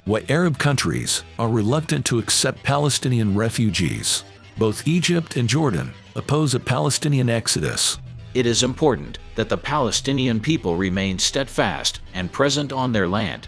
Why Arab countries are reluctant to accept Palestinian refugees. Both Egypt and Jordan oppose a Palestinian exodus. It is important that the Palestinian people remain steadfast and present on their land,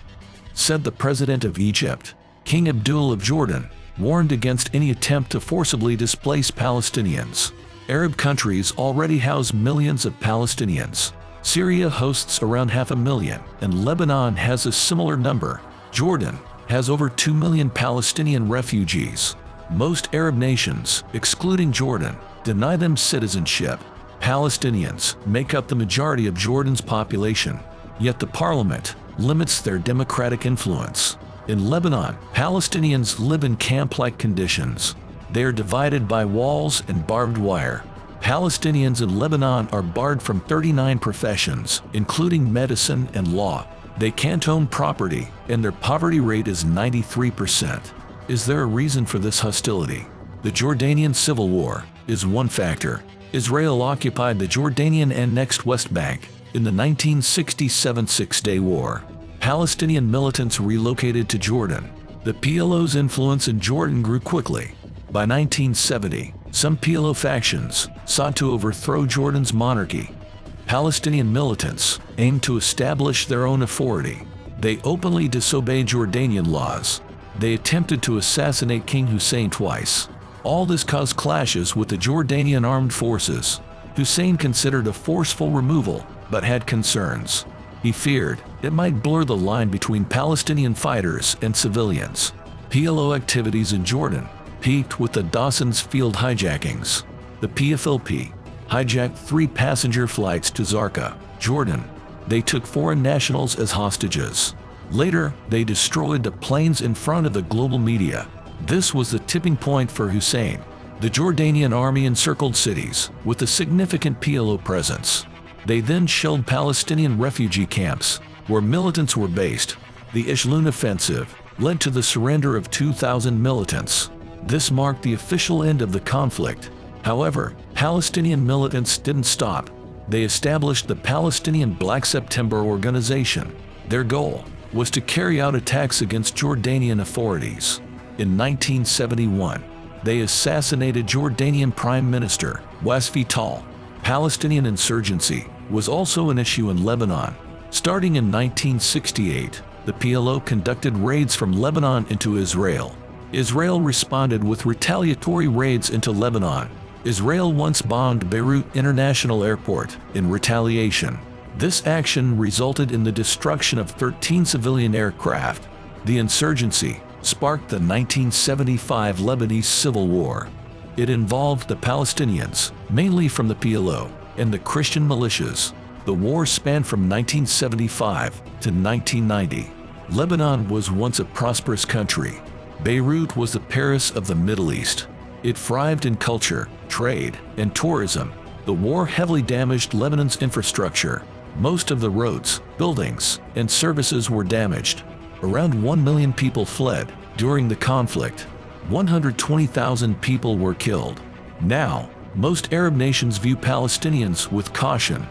said the president of Egypt. King Abdul of Jordan warned against any attempt to forcibly displace Palestinians. Arab countries already house millions of Palestinians. Syria hosts around 500,000, and Lebanon has a similar number. Jordan has over 2 million Palestinian refugees. Most Arab nations, excluding Jordan, deny them citizenship. Palestinians make up the majority of Jordan's population, yet the parliament limits their democratic influence. In Lebanon, Palestinians live in camp-like conditions. They are divided by walls and barbed wire. Palestinians in Lebanon are barred from 39 professions, including medicine and law. They can't own property, and their poverty rate is 93%. Is there a reason for this hostility? The Jordanian Civil War is one factor. Israel occupied the Jordanian-annexed West Bank in the 1967 Six-Day War. Palestinian militants relocated to Jordan. The PLO's influence in Jordan grew quickly. By 1970, some PLO factions sought to overthrow Jordan's monarchy. Palestinian militants aimed to establish their own authority. They openly disobeyed Jordanian laws. They attempted to assassinate King Hussein twice. All this caused clashes with the Jordanian armed forces. Hussein considered a forceful removal, but had concerns. He feared it might blur the line between Palestinian fighters and civilians. PLO activities in Jordan peaked with the Dawson's Field hijackings. The PFLP hijacked 3 passenger flights to Zarqa, Jordan. They took foreign nationals as hostages. Later, they destroyed the planes in front of the global media. This was the tipping point for Hussein. The Jordanian army encircled cities with a significant PLO presence. They then shelled Palestinian refugee camps, where militants were based. The Ishlun offensive led to the surrender of 2,000 militants. This marked the official end of the conflict. However, Palestinian militants didn't stop. They established the Palestinian Black September organization. Their goal was to carry out attacks against Jordanian authorities. In 1971, they assassinated Jordanian Prime Minister Wasfi Tal. Palestinian insurgency was also an issue in Lebanon. Starting in 1968, the PLO conducted raids from Lebanon into Israel. Israel responded with retaliatory raids into Lebanon. Israel once bombed Beirut International Airport in retaliation. This action resulted in the destruction of 13 civilian aircraft. The insurgency sparked the 1975 Lebanese Civil War. It involved the Palestinians, mainly from the PLO, and the Christian militias. The war spanned from 1975 to 1990. Lebanon was once a prosperous country. Beirut was the Paris of the Middle East. It thrived in culture, trade, and tourism. The war heavily damaged Lebanon's infrastructure. Most of the roads, buildings, and services were damaged. Around 1 million people fled during the conflict. 120,000 people were killed. Now, most Arab nations view Palestinians with caution.